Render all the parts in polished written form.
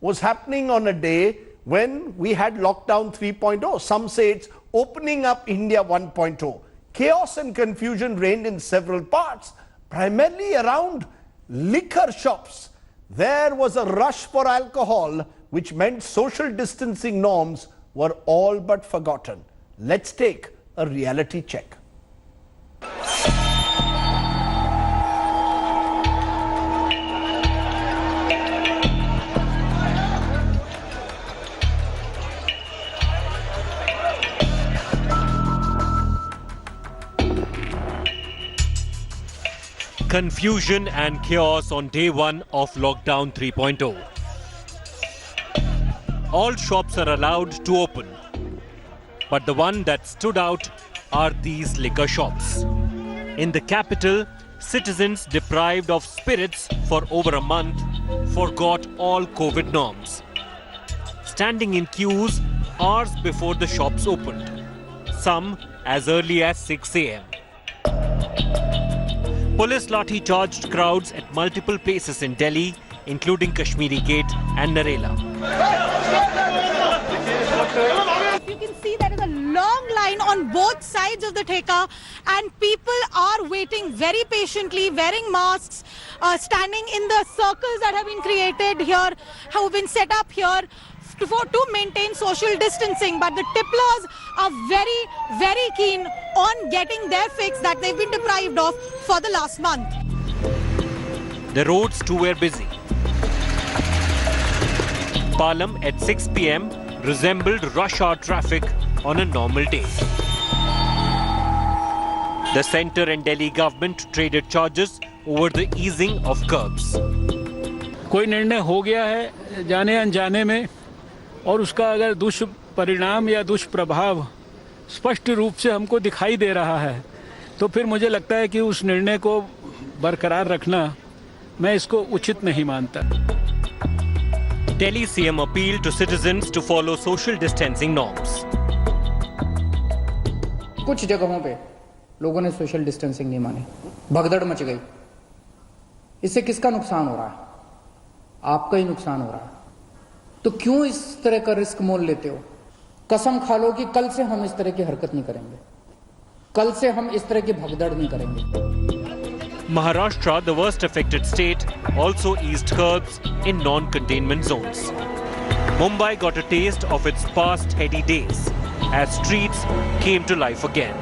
was happening on a day when we had lockdown 3.0. Some say it's opening up India 1.0. Chaos and confusion reigned in several parts, primarily around liquor shops. There was a rush for alcohol, which meant social distancing norms were all but forgotten. Let's take a reality check. Confusion and chaos on day one of lockdown 3.0. All shops are allowed to open, but the one that stood out are these liquor shops. In the capital, citizens deprived of spirits for over a month forgot all COVID norms, standing in queues hours before the shops opened, some as early as 6 a.m. Police lathi charged crowds at multiple places in Delhi, including Kashmiri Gate and Narela. You can see there is a long line on both sides of the theka, and people are waiting very patiently, wearing masks, standing in the circles that have been created here, have been set up here to maintain social distancing. But the tipplers are very, very keen on getting their fix that they've been deprived of for the last month. The roads too were busy. Palam at 6 p.m. resembled rush hour traffic on a normal day. The centre and Delhi government traded charges over the easing of curbs. कोई निर्णय हो गया है जाने अनजाने में, और उसका अगर दुष्परिणाम या दुष्प्रभाव स्पष्ट रूप से हमको दिखाई दे रहा है, तो फिर मुझे लगता है कि उस निर्णय को बरकरार रखना मैं इसको उचित नहीं मानता. Delhi CM appealed to citizens to follow social distancing norms. कुछ जगहों पे लोगों ने सोशल डिस्टेंसिंग नहीं मानी, भगदड़ मच गई. इससे किसका नुकसान हो रहा है? आपका ही नुकसान हो रहा है. तो क्यों इस तरह का रिस्क मोल लेते हो? कसम खा लो कि कल से हम इस तरह की हरकत नहीं करेंगे. कल से हम इस तरह की भगदड़ नहीं करेंगे. Maharashtra, the worst affected state, also eased curbs in non-containment zones. Mumbai got a taste of its past heady days as streets came to life again.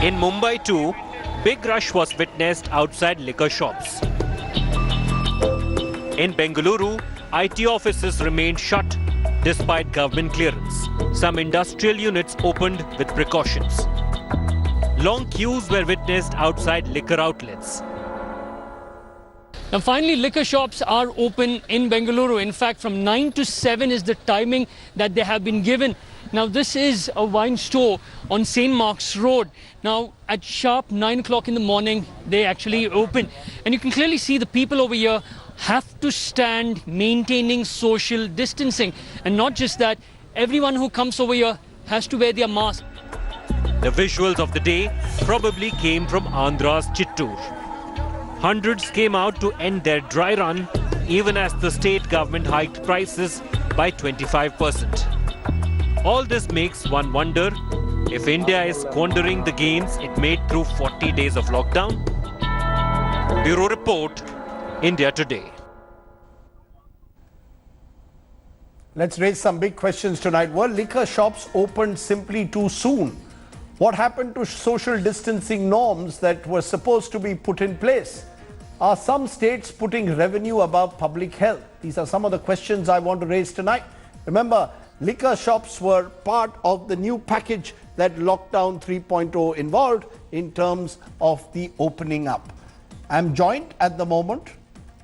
In Mumbai too, big rush was witnessed outside liquor shops. In Bengaluru, IT offices remained shut despite government clearance. Some industrial units opened with precautions. Long queues were witnessed outside liquor outlets. Now finally, liquor shops are open in Bengaluru. In fact, from 9 to 7 is the timing that they have been given. Now this is a wine store on St. Mark's Road. Now at sharp 9 o'clock in the morning, they actually open. And you can clearly see the people over here have to stand maintaining social distancing. And not just that, everyone who comes over here has to wear their mask. The visuals of the day probably came from Andhra's Chittoor. Hundreds came out to end their dry run, even as the state government hiked prices by 25%. All this makes one wonder if India is squandering the gains it made through 40 days of lockdown. Bureau Report, India Today. Let's raise some big questions tonight. Were liquor shops opened simply too soon? What happened to social distancing norms that were supposed to be put in place? Are some states putting revenue above public health? These are some of the questions I want to raise tonight. Remember, liquor shops were part of the new package that Lockdown 3.0 involved in terms of the opening up. I'm joined at the moment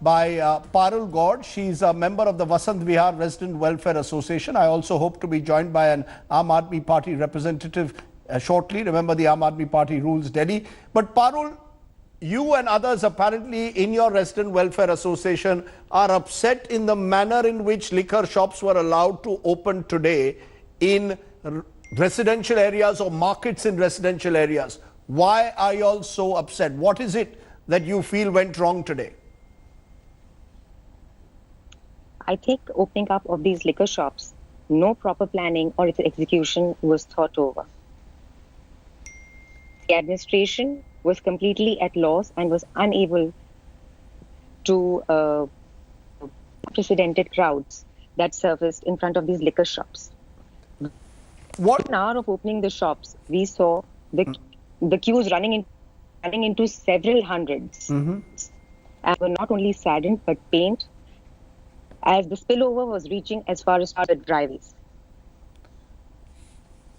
by Parul Gaud. She's a member of the Vasant Vihar Resident Welfare Association. I also hope to be joined by an Aam Aadmi Party representative shortly. Remember, the Aam Aadmi Party rules Delhi. But Parul, you and others apparently in your Resident Welfare Association are upset in the manner in which liquor shops were allowed to open today in residential areas or markets in residential areas. Why are you all so upset? What is it that you feel went wrong today? I think opening up of these liquor shops, no proper planning or its execution was thought over. The administration was completely at loss and was unable to unprecedented crowds that surfaced in front of these liquor shops. What? An hour of opening the shops, we saw the queues running into several hundreds, and were not only saddened but pained, as the spillover was reaching as far as the driveways.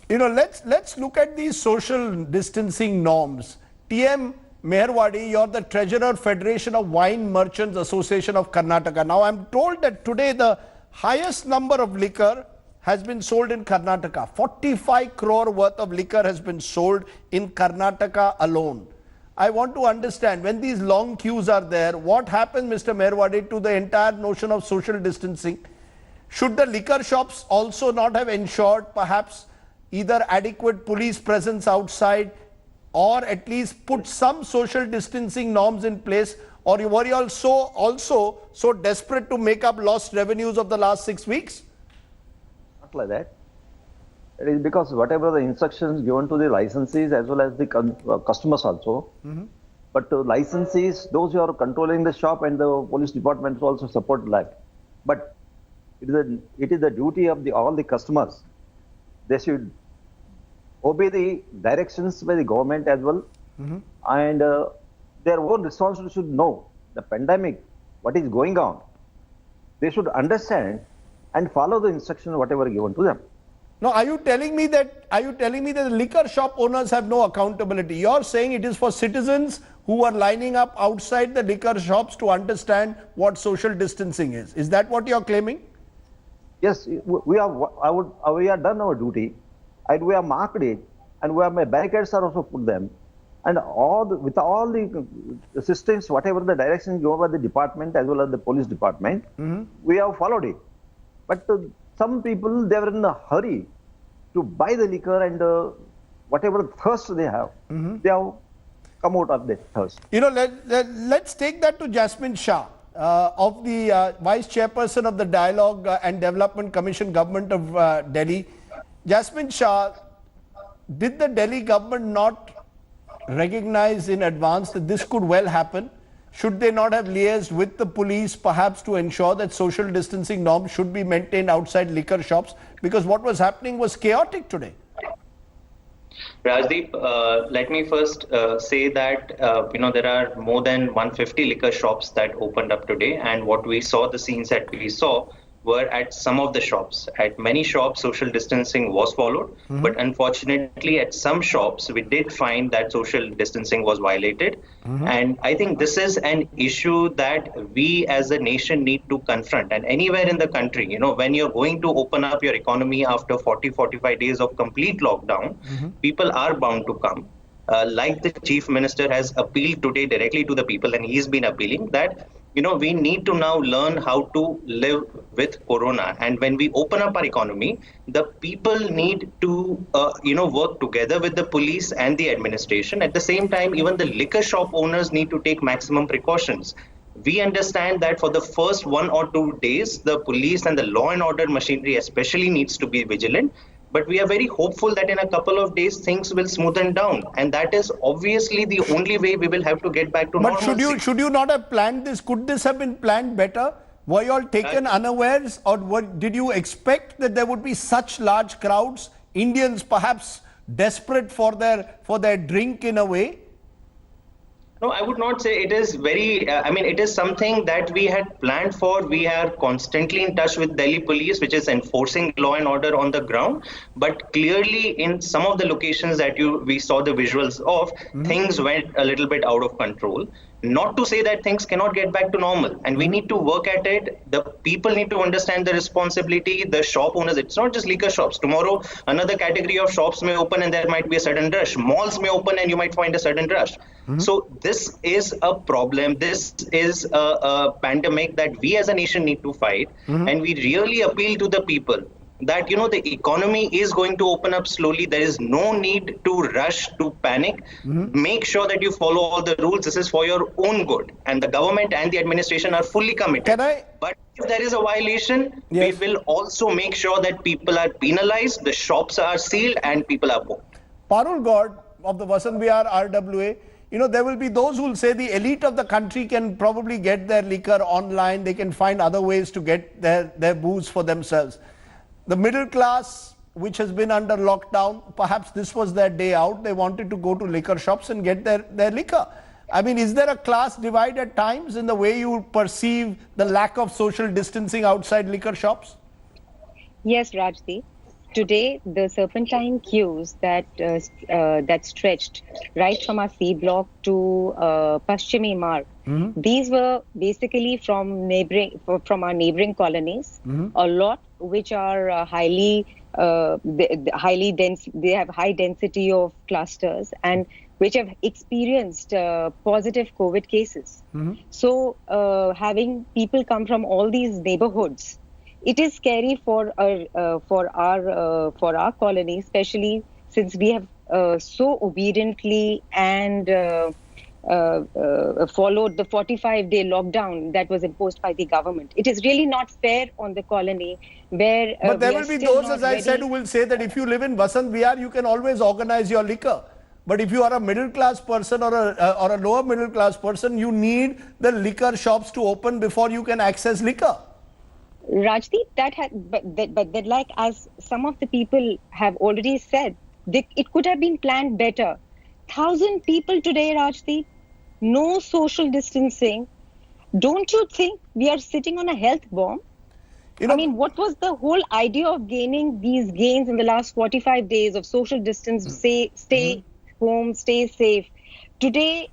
You know, let's look at these social distancing norms. TM Meherwadi, you're the Treasurer, Federation of Wine Merchants Association of Karnataka. Now, I'm told that today the highest number of liquor has been sold in Karnataka. 45 crore worth of liquor has been sold in Karnataka alone. I want to understand, when these long queues are there, what happens, Mr. Meherwadi, to the entire notion of social distancing? Should the liquor shops also not have ensured perhaps either adequate police presence outside, or at least put some social distancing norms in place? Or were you also so desperate to make up lost revenues of the last 6 weeks? Not like that. It is because whatever the instructions given to the licensees as well as the customers also, but licensees, those who are controlling the shop, and the police departments also support that. But it is the duty of all the customers. They should obey the directions by the government as well, and their own responsibility should know the pandemic, what is going on. They should understand and follow the instructions whatever given to them. Now, are you telling me that the liquor shop owners have no accountability? You're saying it is for citizens who are lining up outside the liquor shops to understand what social distancing is. Is that what you're claiming? Yes, we have done our duty, and we have marked it, and we have barricades are also put them, and with all the systems, whatever the directions given by the department as well as the police department, we have followed it. But some people, they were in a hurry to buy the liquor, and whatever thirst they have come out of that thirst. You know, let's take that to Jasmine Shah, of the Vice Chairperson of the Dialogue and Development Commission, Government of Delhi. Jasmine Shah, did the Delhi government not recognize in advance that this could well happen? Should they not have liaised with the police perhaps to ensure that social distancing norms should be maintained outside liquor shops? Because what was happening was chaotic today. Rajdeep, let me first say that there are more than 150 liquor shops that opened up today, and what we saw, the scenes that we saw, were at some of the shops. At many shops, social distancing was followed, but unfortunately at some shops, we did find that social distancing was violated. And I think this is an issue that we as a nation need to confront. And anywhere in the country, when you're going to open up your economy after 40-45 days of complete lockdown, people are bound to come. Like the Chief Minister has appealed today directly to the people, and he's been appealing that we need to now learn how to live with Corona. And when we open up our economy, the people need to, work together with the police and the administration. At the same time, even the liquor shop owners need to take maximum precautions. We understand that for the first 1 or 2 days, the police and the law and order machinery especially needs to be vigilant. But we are very hopeful that in a couple of days, things will smoothen down. And that is obviously the only way we will have to get back to normalcy. But should you not have planned this? Could this have been planned better? Were you all taken unawares, or did you expect that there would be such large crowds? Indians perhaps desperate for their drink in a way? No, I would not say it is very, it is something that we had planned for. We are constantly in touch with Delhi police, which is enforcing law and order on the ground. But clearly in some of the locations that we saw the visuals of, things went a little bit out of control. Not to say that things cannot get back to normal, and we need to work at it. The people need to understand the responsibility, the shop owners. It's not just liquor shops. Tomorrow, another category of shops may open and there might be a sudden rush. Malls may open and you might find a sudden rush. So this is a problem. This is a pandemic that we as a nation need to fight. And we really appeal to the people. that the economy is going to open up slowly. There is no need to rush to panic. Make sure that you follow all the rules. This is for your own good, and the government and the administration are fully committed. But if there is a violation, we will also make sure that people are penalized, the shops are sealed, and people are booked. Parul God of the Vasant Vihar RWA, there will be those who will say the elite of the country can probably get their liquor online. They can find other ways to get their booze for themselves. The middle class, which has been under lockdown, perhaps this was their day out. They wanted to go to liquor shops and get their liquor. I mean, is there a class divide at times in the way you perceive the lack of social distancing outside liquor shops? Yes, Rajdeep. Today, the serpentine queues that stretched right from our C block to Paschimi Marg, these were basically from our neighboring colonies, a lot which are highly dense. They have high density of clusters and which have experienced positive COVID cases. So, having people come from all these neighborhoods, it is scary for our colony, especially since we have so obediently and followed the 45-day lockdown that was imposed by the government. It is really not fair on the colony where. But there will be those, as I said, who will say that if you live in Vasant Vihar, you can always organize your liquor. But if you are a middle class person or a lower middle class person, you need the liquor shops to open before you can access liquor. Rajdeep, but like as some of the people have already said, it could have been planned better. 1,000 people today, Rajdeep, no social distancing. Don't you think we are sitting on a health bomb? I mean, what was the whole idea of gaining these gains in the last 45 days of social distance, stay home, stay safe? Today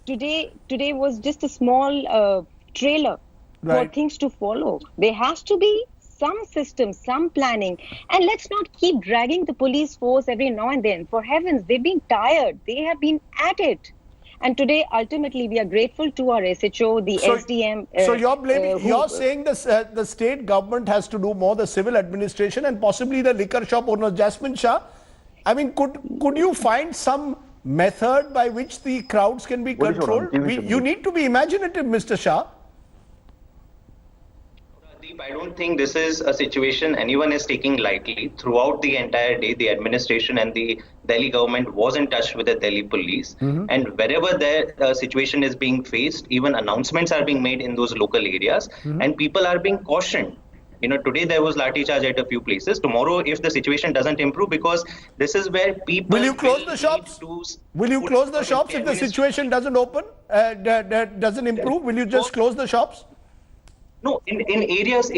was just a small trailer. For things to follow. There has to be some system, some planning. And let's not keep dragging the police force every now and then. For heavens, they've been tired. They have been at it. And today, ultimately, we are grateful to our SHO, the SDM. So you're blaming, you're saying the state government has to do more, the civil administration and possibly the liquor shop owners. Jasmine Shah, I mean, could you find some method by which the crowds can be controlled? You need to be imaginative, Mr. Shah. I don't think this is a situation anyone is taking lightly. Throughout the entire day, the administration and the Delhi government was in touch with the Delhi police. And wherever their situation is being faced, even announcements are being made in those local areas and people are being cautioned. Today there was lathi charge at a few places. Tomorrow, if the situation doesn't improve, because this is where people... Will you close the shops? Will you close the shops if the situation doesn't doesn't improve? Will you just close the shops? No, in areas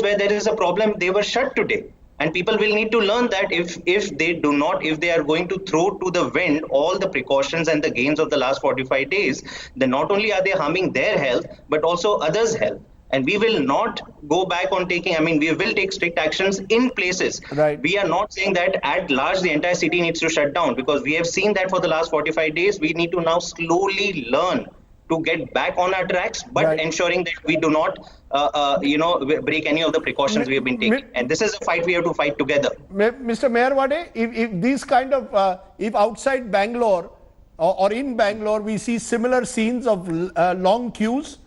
where there is a problem, they were shut today. And people will need to learn that if they are going to throw to the wind all the precautions and the gains of the last 45 days, then not only are they harming their health, but also others' health. And we will not go back on we will take strict actions in places. We are not saying that at large the entire city needs to shut down, because we have seen that for the last 45 days, we need to now slowly learn to get back on our tracks, but ensuring that we do not, break any of the precautions we have been taking. And this is a fight we have to fight together. Mr. Mayarwade, if these kind of, if outside Bangalore or in Bangalore, we see similar scenes of long queues,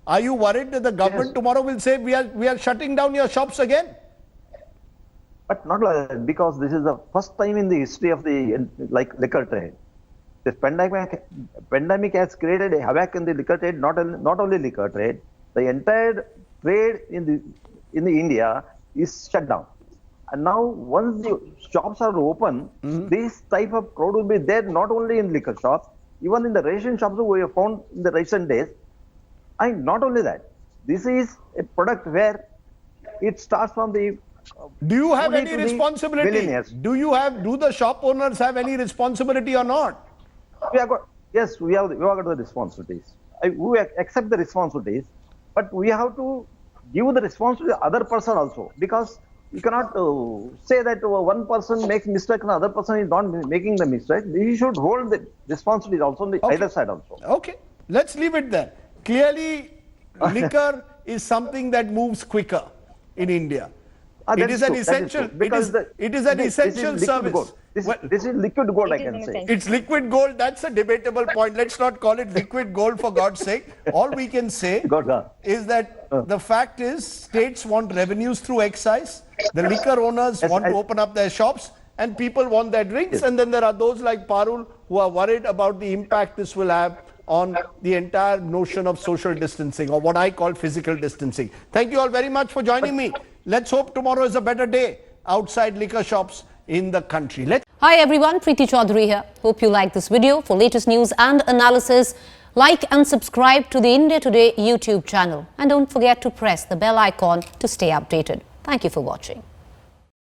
are you worried that the government tomorrow will say we are shutting down your shops again? But not like that, because this is the first time in the history of the liquor trade. This pandemic has created a havoc in the liquor trade, not only liquor trade. The entire trade in India is shut down. And now, once the shops are open, this type of crowd will be there not only in liquor shops, even in the ration shops we have found in the recent days. And not only that, this is a product where it starts from the... Do you have any responsibility? Do the shop owners have any responsibility or not? We have got the responsibilities. We accept the responsibilities, but we have to give the responsibility to the other person also, because you cannot say that one person makes mistake and the other person is not making the mistake. We should hold the responsibility also on the either side also. Okay, let's leave it there. Clearly, liquor is something that moves quicker in India. It is an essential. It is an essential service. This is liquid gold, I can say. It's liquid gold. That's a debatable point. Let's not call it liquid gold, for God's sake. All we can say is that the fact is states want revenues through excise. The liquor owners want to open up their shops, and people want their drinks. And then there are those like Parul who are worried about the impact this will have on the entire notion of social distancing, or what I call physical distancing. Thank you all very much for joining me. Let's hope tomorrow is a better day outside liquor shops in the country. Hi everyone, Preeti Chaudhary here. Hope you like this video. For latest news and analysis, like and subscribe to the India Today YouTube channel. And don't forget to press the bell icon to stay updated. Thank you for watching.